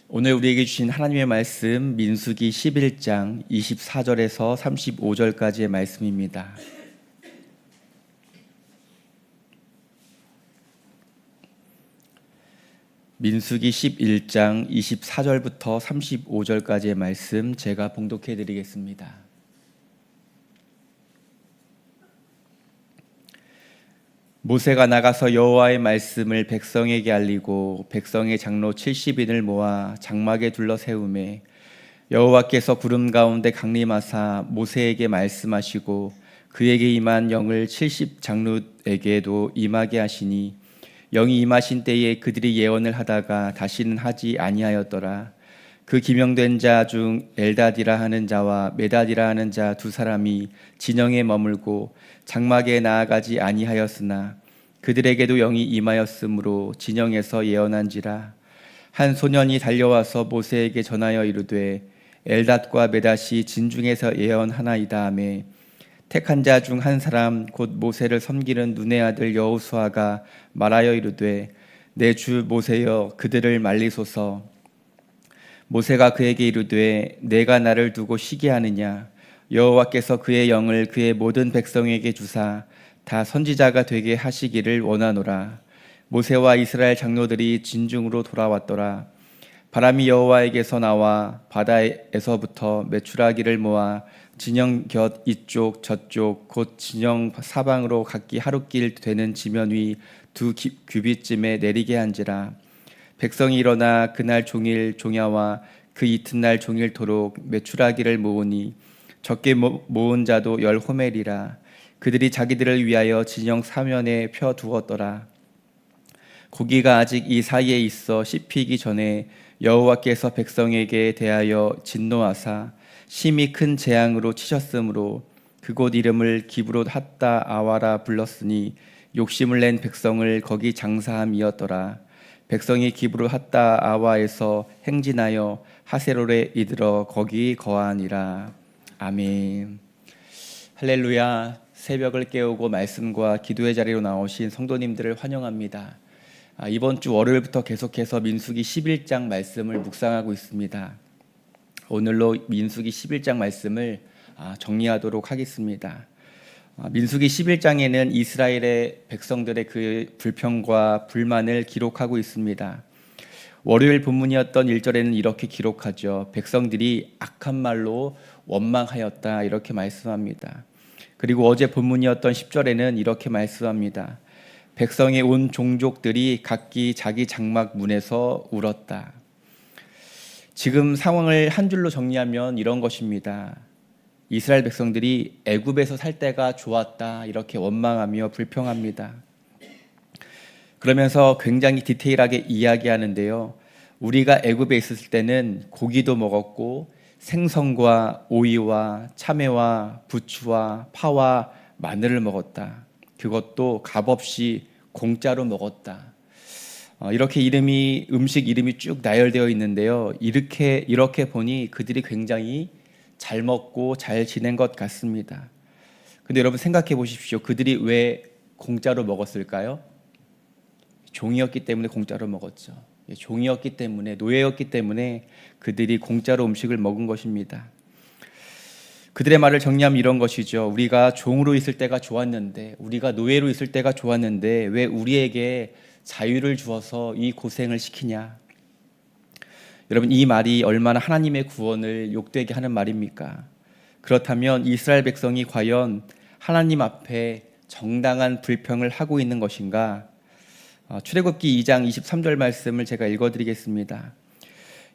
오늘 우리에게 주신 하나님의 말씀 민수기 11장 24절에서 35절까지의 말씀입니다. 민수기 11장 24절부터 35절까지의 말씀 제가 봉독해 드리겠습니다. 모세가 나가서 여호와의 말씀을 백성에게 알리고 백성의 장로 70인을 모아 장막에 둘러 세우매 여호와께서 구름 가운데 강림하사 모세에게 말씀하시고 그에게 임한 영을 70 장로에게도 임하게 하시니 영이 임하신 때에 그들이 예언을 하다가 다시는 하지 아니하였더라. 그 기명된 자 중 엘다디라 하는 자와 메다디라 하는 자 두 사람이 진영에 머물고 장막에 나아가지 아니하였으나 그들에게도 영이 임하였으므로 진영에서 예언한지라. 한 소년이 달려와서 모세에게 전하여 이르되 엘닷과 메닷이 진중에서 예언하나이다 하매 택한 자 중 한 사람 곧 모세를 섬기는 눈의 아들 여호수아가 말하여 이르되 내 주 모세여 그들을 말리소서. 모세가 그에게 이르되 내가 나를 두고 쉬게 하느냐. 여호와께서 그의 영을 그의 모든 백성에게 주사 다 선지자가 되게 하시기를 원하노라. 모세와 이스라엘 장로들이 진중으로 돌아왔더라. 바람이 여호와에게서 나와 바다에서부터 메추라기를 모아 진영 곁 이쪽 저쪽 곧 진영 사방으로 각기 하루길 되는 지면 위 2규빗쯤에 내리게 한지라. 백성이 일어나 그날 종일 종야와 그 이튿날 종일토록 메추라기를 모으니 적게 모은 자도 10호멜이라. 그들이 자기들을 위하여 진영 사면에 펴 두었더라. 고기가 아직 이 사이에 있어 씹히기 전에 여호와께서 백성에게 대하여 진노하사 심히 큰 재앙으로 치셨으므로 그곳 이름을 기브롯 핫다 아와라 불렀으니 욕심을 낸 백성을 거기 장사함이었더라. 백성이 기브롯 핫다 아와에서 행진하여 하세롤에 이르러 거기 거하니라. 아멘. 할렐루야. 새벽을 깨우고 말씀과 기도의 자리로 나오신 성도님들을 환영합니다. 이번 주 월요일부터 계속해서 민수기 11장 말씀을 묵상하고 있습니다. 오늘로 민수기 11장 말씀을 정리하도록 하겠습니다. 민수기 11장에는 이스라엘의 백성들의 그 불평과 불만을 기록하고 있습니다. 월요일 본문이었던 1절에는 이렇게 기록하죠. 백성들이 악한 말로 원망하였다 이렇게 말씀합니다. 그리고 어제 본문이었던 10절에는 이렇게 말씀합니다. 백성의 온 종족들이 각기 자기 장막 문에서 울었다. 지금 상황을 한 줄로 정리하면 이런 것입니다. 이스라엘 백성들이 애굽에서 살 때가 좋았다 이렇게 원망하며 불평합니다. 그러면서 굉장히 디테일하게 이야기하는데요. 우리가 애굽에 있었을 때는 고기도 먹었고 생선과 오이와 참외와 부추와 파와 마늘을 먹었다. 그것도 값없이 공짜로 먹었다. 이렇게 음식 이름이 쭉 나열되어 있는데요. 이렇게 보니 그들이 굉장히 잘 먹고 잘 지낸 것 같습니다. 근데 여러분 생각해 보십시오. 그들이 왜 공짜로 먹었을까요? 종이었기 때문에 공짜로 먹었죠. 종이었기 때문에, 노예였기 때문에 그들이 공짜로 음식을 먹은 것입니다. 그들의 말을 정리하면 이런 것이죠. 우리가 종으로 있을 때가 좋았는데, 우리가 노예로 있을 때가 좋았는데 왜 우리에게 자유를 주어서 이 고생을 시키냐? 여러분, 이 말이 얼마나 하나님의 구원을 욕되게 하는 말입니까? 그렇다면 이스라엘 백성이 과연 하나님 앞에 정당한 불평을 하고 있는 것인가? 출애굽기 2장 23절 말씀을 제가 읽어드리겠습니다.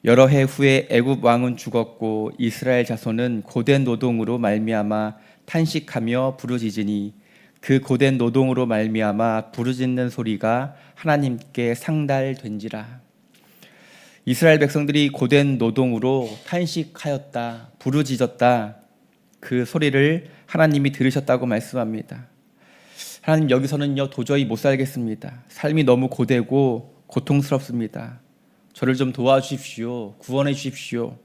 여러 해 후에 애굽 왕은 죽었고 이스라엘 자손은 고된 노동으로 말미암아 탄식하며 부르짖으니 그 고된 노동으로 말미암아 부르짖는 소리가 하나님께 상달된지라. 이스라엘 백성들이 고된 노동으로 탄식하였다, 부르짖었다. 그 소리를 하나님이 들으셨다고 말씀합니다. 하나님, 여기서는요 도저히 못 살겠습니다. 삶이 너무 고되고 고통스럽습니다. 저를 좀 도와주십시오. 구원해 주십시오.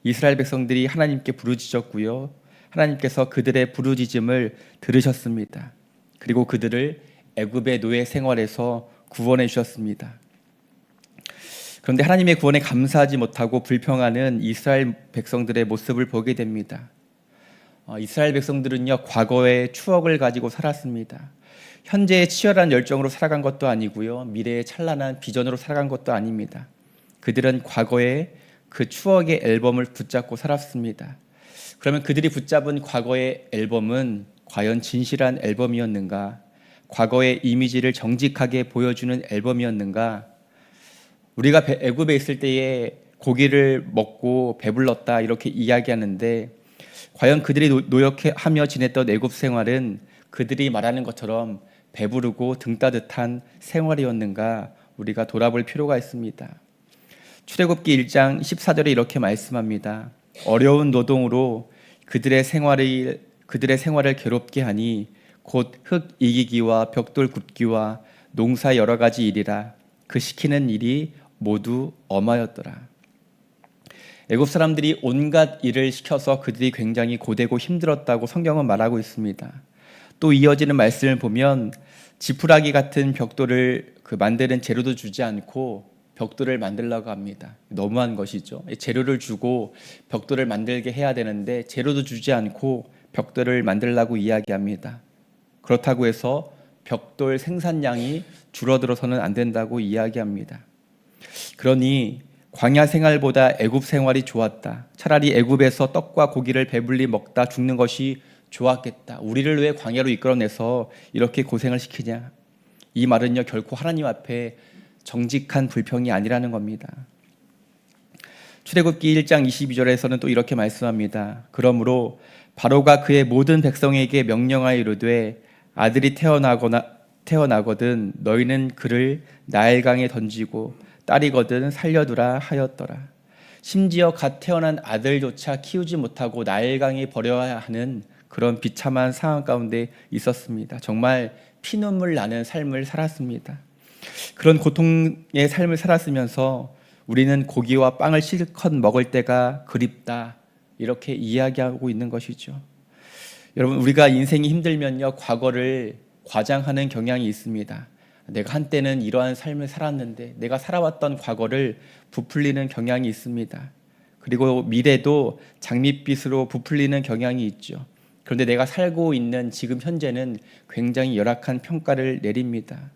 이스라엘 백성들이 하나님께 부르짖었고요. 하나님께서 그들의 부르짖음을 들으셨습니다. 그리고 그들을 애굽의 노예 생활에서 구원해 주셨습니다. 그런데 하나님의 구원에 감사하지 못하고 불평하는 이스라엘 백성들의 모습을 보게 됩니다. 이스라엘 백성들은요, 과거의 추억을 가지고 살았습니다. 현재의 치열한 열정으로 살아간 것도 아니고요, 미래의 찬란한 비전으로 살아간 것도 아닙니다. 그들은 과거의 그 추억의 앨범을 붙잡고 살았습니다. 그러면 그들이 붙잡은 과거의 앨범은 과연 진실한 앨범이었는가? 과거의 이미지를 정직하게 보여주는 앨범이었는가? 우리가 애굽에 있을 때에 고기를 먹고 배불렀다 이렇게 이야기하는데, 과연 그들이 노력하며 지냈던 애굽 생활은 그들이 말하는 것처럼 배부르고 등 따뜻한 생활이었는가? 우리가 돌아볼 필요가 있습니다. 출애굽기 1장 14절에 이렇게 말씀합니다. 어려운 노동으로 그들의 생활을 괴롭게 하니 곧 흙 이기기와 벽돌 굽기와 농사 여러 가지 일이라. 그 시키는 일이 모두 엄하였더라. 애굽 사람들이 온갖 일을 시켜서 그들이 굉장히 고되고 힘들었다고 성경은 말하고 있습니다. 또 이어지는 말씀을 보면 지푸라기 같은 벽돌을 만드는 재료도 주지 않고 벽돌을 만들려고 합니다. 너무한 것이죠. 재료를 주고 벽돌을 만들게 해야 되는데 재료도 주지 않고 벽돌을 만들려고 이야기합니다. 그렇다고 해서 벽돌 생산량이 줄어들어서는 안 된다고 이야기합니다. 그러니 광야 생활보다 애굽 생활이 좋았다. 차라리 애굽에서 떡과 고기를 배불리 먹다 죽는 것이 좋았겠다. 우리를 왜 광야로 이끌어내서 이렇게 고생을 시키냐. 이 말은요, 결코 하나님 앞에 정직한 불평이 아니라는 겁니다. 출애굽기 1장 22절에서는 또 이렇게 말씀합니다. 그러므로 바로가 그의 모든 백성에게 명령하여 이르되 아들이 태어나거든 너희는 그를 나일강에 던지고 딸이거든 살려두라 하였더라. 심지어 갓 태어난 아들조차 키우지 못하고 나일강에 버려야 하는 그런 비참한 상황 가운데 있었습니다. 정말 피눈물 나는 삶을 살았습니다. 그런 고통의 삶을 살았으면서 우리는 고기와 빵을 실컷 먹을 때가 그립다 이렇게 이야기하고 있는 것이죠. 여러분, 우리가 인생이 힘들면요, 과거를 과장하는 경향이 있습니다. 내가 한때는 이러한 삶을 살았는데 내가 살아왔던 과거를 부풀리는 경향이 있습니다. 그리고 미래도 장밋빛으로 부풀리는 경향이 있죠. 그런데 내가 살고 있는 지금 현재는 굉장히 열악한 평가를 내립니다.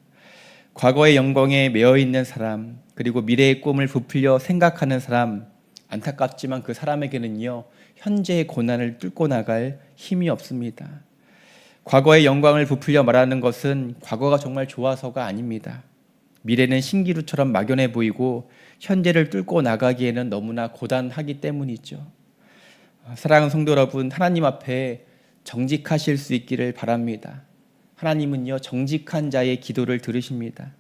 과거의 영광에 매여 있는 사람, 그리고 미래의 꿈을 부풀려 생각하는 사람, 안타깝지만 그 사람에게는요, 현재의 고난을 뚫고 나갈 힘이 없습니다. 과거의 영광을 부풀려 말하는 것은 과거가 정말 좋아서가 아닙니다. 미래는 신기루처럼 막연해 보이고 현재를 뚫고 나가기에는 너무나 고단하기 때문이죠. 사랑하는 성도 여러분, 하나님 앞에 정직하실 수 있기를 바랍니다. 하나님은요, 정직한 자의 기도를 들으십니다.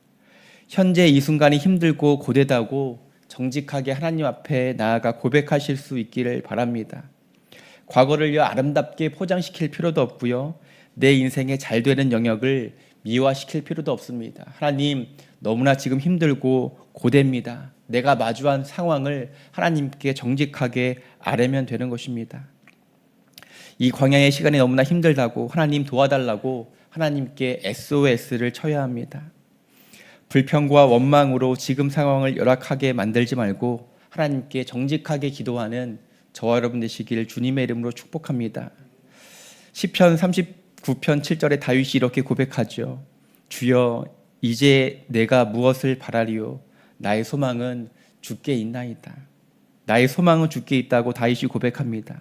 현재 이 순간이 힘들고 고되다고 정직하게 하나님 앞에 나아가 고백하실 수 있기를 바랍니다. 과거를요, 아름답게 포장시킬 필요도 없고요, 내 인생에 잘 되는 영역을 미화시킬 필요도 없습니다. 하나님, 너무나 지금 힘들고 고됩니다. 내가 마주한 상황을 하나님께 정직하게 아뢰면 되는 것입니다. 이 광야의 시간이 너무나 힘들다고 하나님 도와달라고 하나님께 SOS를 쳐야 합니다. 불평과 원망으로 지금 상황을 열악하게 만들지 말고 하나님께 정직하게 기도하는 저와 여러분 되시길 주님의 이름으로 축복합니다. 시편 39편 7절에 다윗이 이렇게 고백하죠. 주여, 이제 내가 무엇을 바라리요? 나의 소망은 주께 있나이다. 나의 소망은 주께 있다고 다윗이 고백합니다.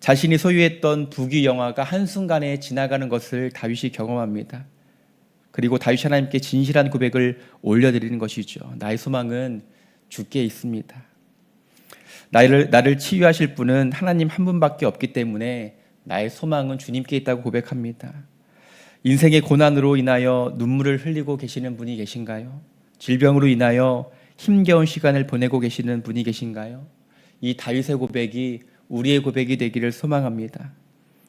자신이 소유했던 부귀 영화가 한순간에 지나가는 것을 다윗이 경험합니다. 그리고 다윗이 하나님께 진실한 고백을 올려드리는 것이죠. 나의 소망은 주께 있습니다. 나를 치유하실 분은 하나님 한 분밖에 없기 때문에 나의 소망은 주님께 있다고 고백합니다. 인생의 고난으로 인하여 눈물을 흘리고 계시는 분이 계신가요? 질병으로 인하여 힘겨운 시간을 보내고 계시는 분이 계신가요? 이 다윗의 고백이 우리의 고백이 되기를 소망합니다.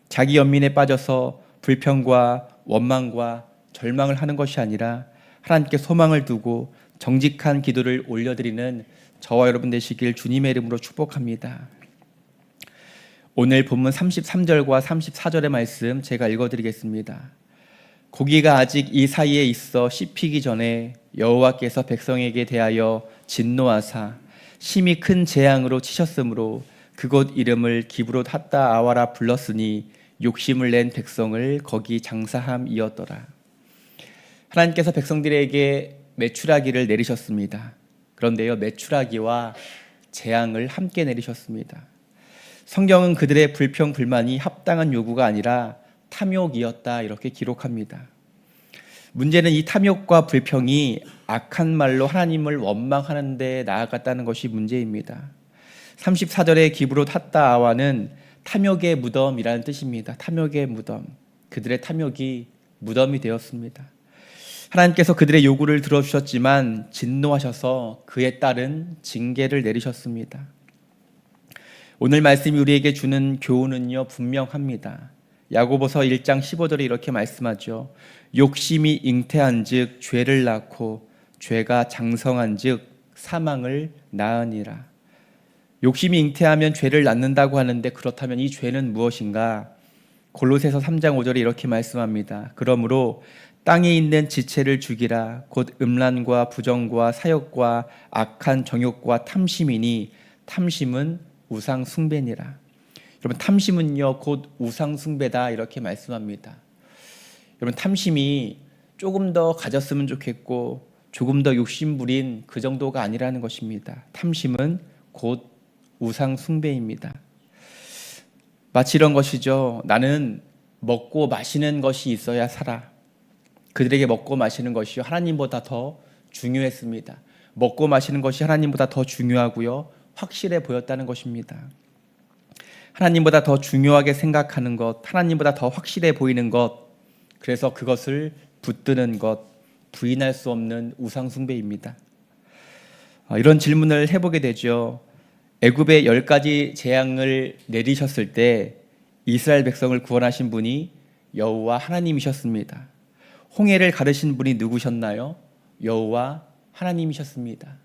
자기 연민에 빠져서 불평과 원망과 절망을 하는 것이 아니라 하나님께 소망을 두고 정직한 기도를 올려드리는 저와 여러분 되시길 주님의 이름으로 축복합니다. 오늘 본문 33절과 34절의 말씀 제가 읽어드리겠습니다. 고기가 아직 이 사이에 있어 씹히기 전에 여호와께서 백성에게 대하여 진노하사 심히 큰 재앙으로 치셨으므로 그곳 이름을 기브롯 핫다 아와라 불렀으니 욕심을 낸 백성을 거기 장사함이었더라. 하나님께서 백성들에게 메추라기를 내리셨습니다. 그런데요, 메추라기와 재앙을 함께 내리셨습니다. 성경은 그들의 불평 불만이 합당한 요구가 아니라 탐욕이었다 이렇게 기록합니다. 문제는 이 탐욕과 불평이 악한 말로 하나님을 원망하는 데 나아갔다는 것이 문제입니다. 34절의 기브롯 핫다 아와는 탐욕의 무덤이라는 뜻입니다. 탐욕의 무덤. 그들의 탐욕이 무덤이 되었습니다. 하나님께서 그들의 요구를 들어주셨지만 진노하셔서 그에 따른 징계를 내리셨습니다. 오늘 말씀이 우리에게 주는 교훈은요, 분명합니다. 야고보서 1장 15절에 이렇게 말씀하죠. 욕심이 잉태한즉 죄를 낳고 죄가 장성한즉 사망을 낳으니라. 욕심이 잉태하면 죄를 낳는다고 하는데 그렇다면 이 죄는 무엇인가? 골로새서 3장 5절에 이렇게 말씀합니다. 그러므로 땅에 있는 지체를 죽이라. 곧 음란과 부정과 사욕과 악한 정욕과 탐심이니 탐심은 우상 숭배니라. 여러분, 탐심은요 곧 우상 숭배다 이렇게 말씀합니다. 여러분, 탐심이 조금 더 가졌으면 좋겠고 조금 더 욕심부린 그 정도가 아니라는 것입니다. 탐심은 곧 우상 숭배입니다. 마치 이런 것이죠. 나는 먹고 마시는 것이 있어야 살아. 그들에게 먹고 마시는 것이 하나님보다 더 중요했습니다. 먹고 마시는 것이 하나님보다 더 중요하고요, 확실해 보였다는 것입니다. 하나님보다 더 중요하게 생각하는 것, 하나님보다 더 확실해 보이는 것, 그래서 그것을 붙드는 것, 부인할 수 없는 우상 숭배입니다. 이런 질문을 해보게 되죠. 애굽에 10가지 재앙을 내리셨을 때 이스라엘 백성을 구원하신 분이 여호와 하나님이셨습니다. 홍해를 가르신 분이 누구셨나요? 여호와 하나님이셨습니다.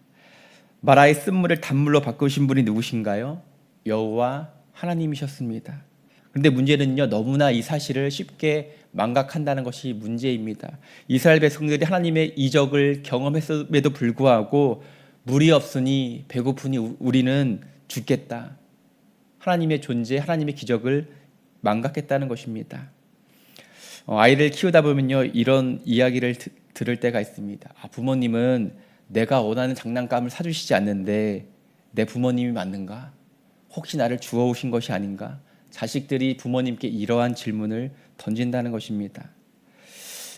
마라의 쓴물을 단물로 바꾸신 분이 누구신가요? 여호와 하나님이셨습니다. 그런데 문제는요, 너무나 이 사실을 쉽게 망각한다는 것이 문제입니다. 이스라엘 백성들이 하나님의 이적을 경험했음에도 불구하고 물이 없으니 배고프니 우리는 죽겠다. 하나님의 존재, 하나님의 기적을 망각했다는 것입니다. 아이를 키우다 보면요, 이런 이야기를 들을 때가 있습니다. 부모님은 내가 원하는 장난감을 사주시지 않는데 내 부모님이 맞는가? 혹시 나를 주워오신 것이 아닌가? 자식들이 부모님께 이러한 질문을 던진다는 것입니다.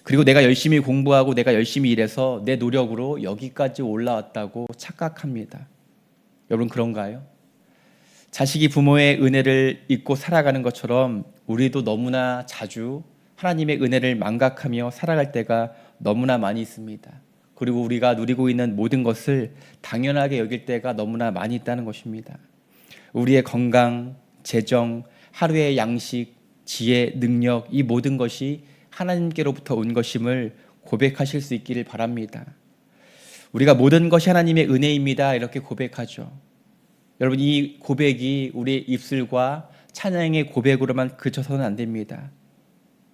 그리고 내가 열심히 공부하고 내가 열심히 일해서 내 노력으로 여기까지 올라왔다고 착각합니다. 여러분, 그런가요? 자식이 부모의 은혜를 잊고 살아가는 것처럼 우리도 너무나 자주 하나님의 은혜를 망각하며 살아갈 때가 너무나 많이 있습니다. 그리고 우리가 누리고 있는 모든 것을 당연하게 여길 때가 너무나 많이 있다는 것입니다. 우리의 건강, 재정, 하루의 양식, 지혜, 능력, 이 모든 것이 하나님께로부터 온 것임을 고백하실 수 있기를 바랍니다. 우리가 모든 것이 하나님의 은혜입니다 이렇게 고백하죠. 여러분, 이 고백이 우리의 입술과 찬양의 고백으로만 그쳐서는 안 됩니다.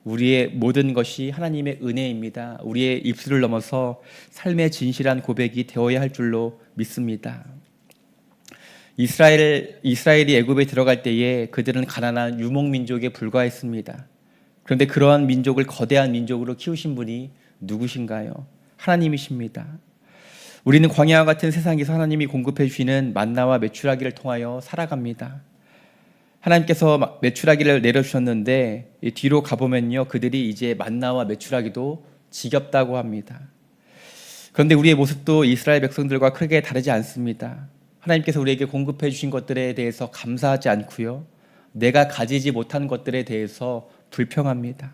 우리의 모든 것이 하나님의 은혜입니다. 우리의 입술을 넘어서 삶의 진실한 고백이 되어야 할 줄로 믿습니다. 이스라엘이 애굽에 들어갈 때에 그들은 가난한 유목민족에 불과했습니다. 그런데 그러한 민족을 거대한 민족으로 키우신 분이 누구신가요? 하나님이십니다. 우리는 광야와 같은 세상에서 하나님이 공급해 주시는 만나와 메추라기를 통하여 살아갑니다. 하나님께서 메추라기를 내려주셨는데 뒤로 가보면요, 그들이 이제 만나와 메추라기도 지겹다고 합니다. 그런데 우리의 모습도 이스라엘 백성들과 크게 다르지 않습니다. 하나님께서 우리에게 공급해 주신 것들에 대해서 감사하지 않고요, 내가 가지지 못한 것들에 대해서 불평합니다.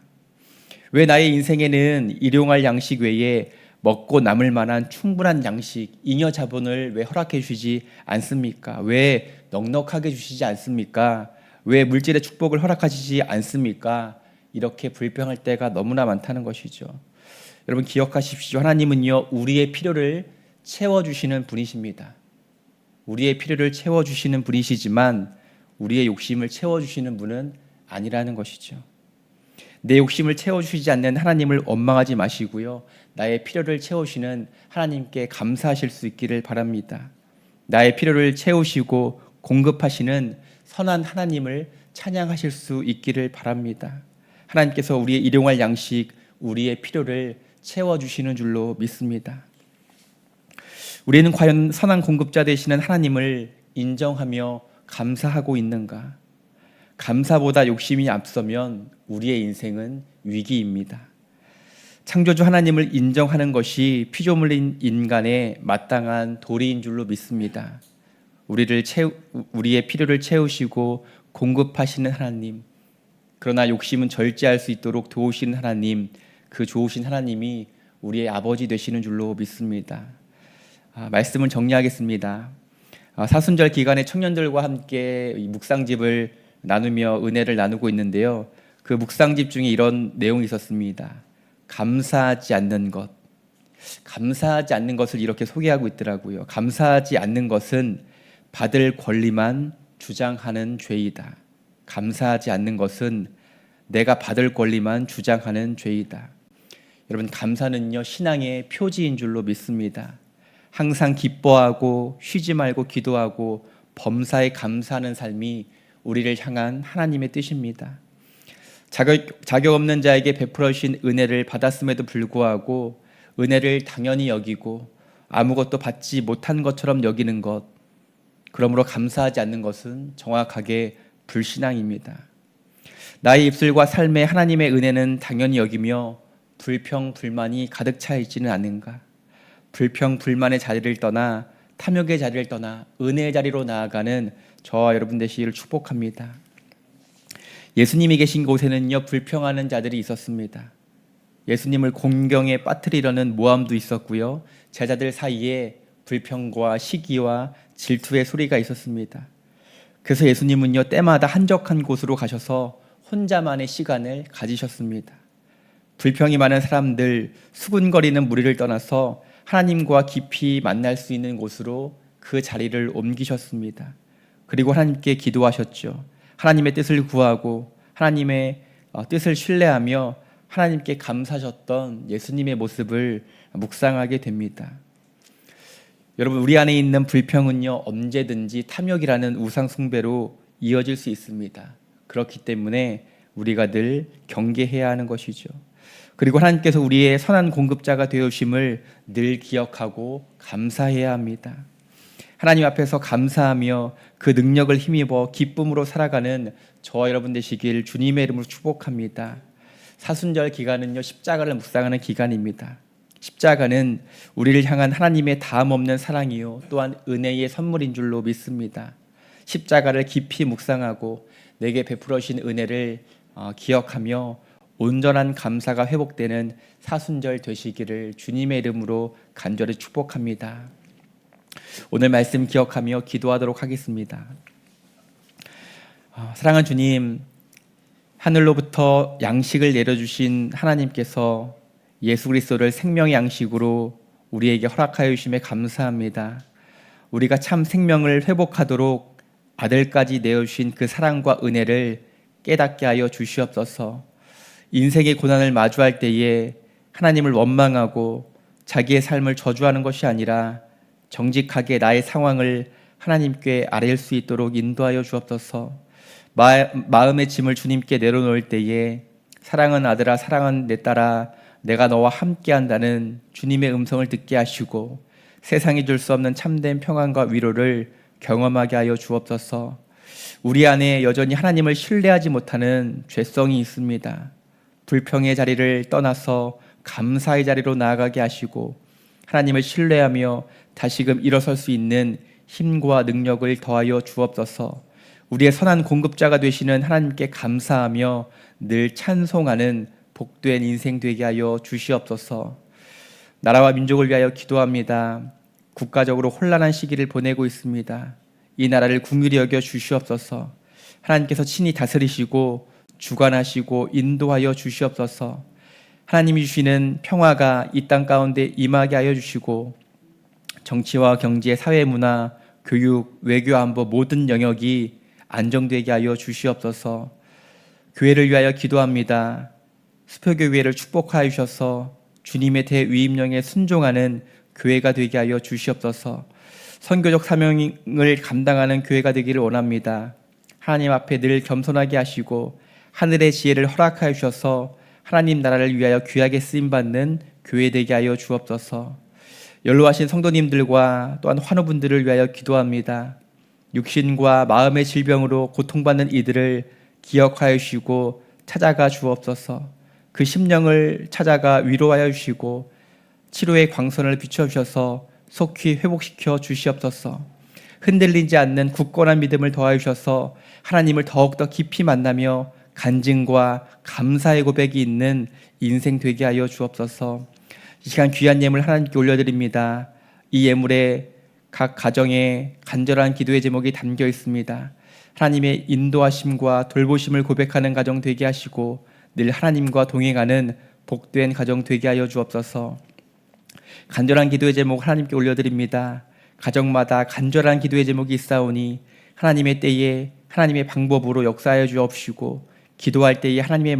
왜 나의 인생에는 일용할 양식 외에 먹고 남을 만한 충분한 양식, 잉여 자본을 왜 허락해 주시지 않습니까? 왜 넉넉하게 주시지 않습니까? 왜 물질의 축복을 허락하시지 않습니까? 이렇게 불평할 때가 너무나 많다는 것이죠. 여러분, 기억하십시오. 하나님은요, 우리의 필요를 채워주시는 분이십니다. 우리의 필요를 채워주시는 분이시지만 우리의 욕심을 채워주시는 분은 아니라는 것이죠. 내 욕심을 채워주시지 않는 하나님을 원망하지 마시고요. 나의 필요를 채우시는 하나님께 감사하실 수 있기를 바랍니다. 나의 필요를 채우시고 공급하시는 선한 하나님을 찬양하실 수 있기를 바랍니다. 하나님께서 우리의 일용할 양식, 우리의 필요를 채워주시는 줄로 믿습니다. 우리는 과연 선한 공급자 되시는 하나님을 인정하며 감사하고 있는가? 감사보다 욕심이 앞서면 우리의 인생은 위기입니다. 창조주 하나님을 인정하는 것이 피조물인 인간의 마땅한 도리인 줄로 믿습니다. 우리의 필요를 채우시고 공급하시는 하나님, 그러나 욕심은 절제할 수 있도록 도우시는 하나님, 그 좋으신 하나님이 우리의 아버지 되시는 줄로 믿습니다. 말씀을 정리하겠습니다. 사순절 기간에 청년들과 함께 묵상집을 나누며 은혜를 나누고 있는데요. 그 묵상집 중에 이런 내용이 있었습니다. 감사하지 않는 것. 감사하지 않는 것을 이렇게 소개하고 있더라고요. 감사하지 않는 것은 받을 권리만 주장하는 죄이다. 감사하지 않는 것은 내가 받을 권리만 주장하는 죄이다. 여러분, 감사는요, 신앙의 표지인 줄로 믿습니다. 항상 기뻐하고 쉬지 말고 기도하고 범사에 감사하는 삶이 우리를 향한 하나님의 뜻입니다. 자격 없는 자에게 베풀어 주신 은혜를 받았음에도 불구하고 은혜를 당연히 여기고 아무것도 받지 못한 것처럼 여기는 것, 그러므로 감사하지 않는 것은 정확하게 불신앙입니다. 나의 입술과 삶에 하나님의 은혜는 당연히 여기며 불평, 불만이 가득 차 있지는 않은가? 불평, 불만의 자리를 떠나 탐욕의 자리를 떠나 은혜의 자리로 나아가는 저와 여러분 되시기를 축복합니다. 예수님이 계신 곳에는요, 불평하는 자들이 있었습니다. 예수님을 공경에 빠뜨리려는 모함도 있었고요. 제자들 사이에 불평과 시기와 질투의 소리가 있었습니다. 그래서 예수님은요, 때마다 한적한 곳으로 가셔서 혼자만의 시간을 가지셨습니다. 불평이 많은 사람들, 수군거리는 무리를 떠나서 하나님과 깊이 만날 수 있는 곳으로 그 자리를 옮기셨습니다. 그리고 하나님께 기도하셨죠. 하나님의 뜻을 구하고 하나님의 뜻을 신뢰하며 하나님께 감사하셨던 예수님의 모습을 묵상하게 됩니다. 여러분, 우리 안에 있는 불평은요, 언제든지 탐욕이라는 우상 숭배로 이어질 수 있습니다. 그렇기 때문에 우리가 늘 경계해야 하는 것이죠. 그리고 하나님께서 우리의 선한 공급자가 되어주심을 늘 기억하고 감사해야 합니다. 하나님 앞에서 감사하며 그 능력을 힘입어 기쁨으로 살아가는 저와 여러분 되시길 주님의 이름으로 축복합니다. 사순절 기간은요, 십자가를 묵상하는 기간입니다. 십자가는 우리를 향한 하나님의 다함없는 사랑이요, 또한 은혜의 선물인 줄로 믿습니다. 십자가를 깊이 묵상하고 내게 베풀어 주신 은혜를 기억하며 온전한 감사가 회복되는 사순절 되시기를 주님의 이름으로 간절히 축복합니다. 오늘 말씀 기억하며 기도하도록 하겠습니다. 사랑하는 주님, 하늘로부터 양식을 내려주신 하나님께서 예수 그리스도를 생명의 양식으로 우리에게 허락하여 주심에 감사합니다. 우리가 참 생명을 회복하도록 아들까지 내어주신 그 사랑과 은혜를 깨닫게 하여 주시옵소서. 인생의 고난을 마주할 때에 하나님을 원망하고 자기의 삶을 저주하는 것이 아니라 정직하게 나의 상황을 하나님께 아뢰일 수 있도록 인도하여 주옵소서. 마음의 짐을 주님께 내려놓을 때에 사랑은 아들아, 사랑은 내 딸아, 내가 너와 함께한다는 주님의 음성을 듣게 하시고 세상이 줄 수 없는 참된 평안과 위로를 경험하게 하여 주옵소서. 우리 안에 여전히 하나님을 신뢰하지 못하는 죄성이 있습니다. 불평의 자리를 떠나서 감사의 자리로 나아가게 하시고 하나님을 신뢰하며 다시금 일어설 수 있는 힘과 능력을 더하여 주옵소서. 우리의 선한 공급자가 되시는 하나님께 감사하며 늘 찬송하는 복된 인생 되게 하여 주시옵소서. 나라와 민족을 위하여 기도합니다. 국가적으로 혼란한 시기를 보내고 있습니다. 이 나라를 긍휼히 여겨 주시옵소서. 하나님께서 친히 다스리시고 주관하시고 인도하여 주시옵소서. 하나님이 주시는 평화가 이 땅 가운데 임하게 하여 주시고 정치와 경제, 사회, 문화, 교육, 외교, 안보 모든 영역이 안정되게 하여 주시옵소서. 교회를 위하여 기도합니다. 수표교회를 축복하여 주셔서 주님의 대위임령에 순종하는 교회가 되게 하여 주시옵소서. 선교적 사명을 감당하는 교회가 되기를 원합니다. 하나님 앞에 늘 겸손하게 하시고 하늘의 지혜를 허락하여 주셔서 하나님 나라를 위하여 귀하게 쓰임받는 교회 되게 하여 주옵소서. 연로하신 성도님들과 또한 환우분들을 위하여 기도합니다. 육신과 마음의 질병으로 고통받는 이들을 기억하여 주시고 찾아가 주옵소서. 그 심령을 찾아가 위로하여 주시고 치료의 광선을 비춰주셔서 속히 회복시켜 주시옵소서. 흔들리지 않는 굳건한 믿음을 더하여 주셔서 하나님을 더욱더 깊이 만나며 간증과 감사의 고백이 있는 인생 되게 하여 주옵소서. 이 시간 귀한 예물 하나님께 올려드립니다. 이 예물에 각 가정에 간절한 기도의 제목이 담겨 있습니다. 하나님의 인도하심과 돌보심을 고백하는 가정 되게 하시고 늘 하나님과 동행하는 복된 가정 되게 하여 주옵소서. 간절한 기도의 제목 하나님께 올려드립니다. 가정마다 간절한 기도의 제목이 있사오니 하나님의 때에 하나님의 방법으로 역사하여 주옵시고 기도할 때에 하나님의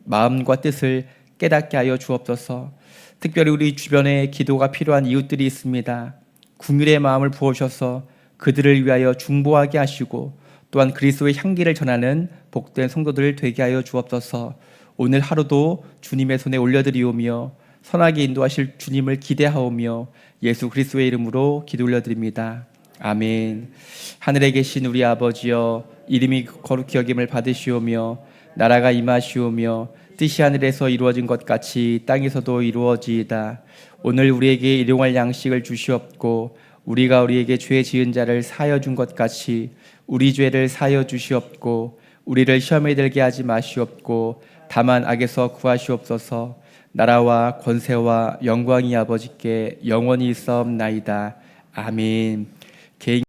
마음과 뜻을 깨닫게 하여 주옵소서. 특별히 우리 주변에 기도가 필요한 이웃들이 있습니다. 긍휼의 마음을 부어주셔서 그들을 위하여 중보하게 하시고 또한 그리스도의 향기를 전하는 복된 성도들 되게 하여 주옵소서. 오늘 하루도 주님의 손에 올려드리오며 선하게 인도하실 주님을 기대하오며 예수 그리스도의 이름으로 기도 올려드립니다. 아멘. 하늘에 계신 우리 아버지여, 이름이 거룩히 여김을 받으시오며 나라가 임하시오며 뜻이 하늘에서 이루어진 것 같이 땅에서도 이루어지이다. 오늘 우리에게 일용할 양식을 주시옵고 우리가 우리에게 죄 지은 자를 사하여 준 것 같이 우리 죄를 사하여 주시옵고 우리를 시험에 들게 하지 마시옵고 다만 악에서 구하시옵소서. 나라와 권세와 영광이 아버지께 영원히 있사옵나이다. 아멘. 개인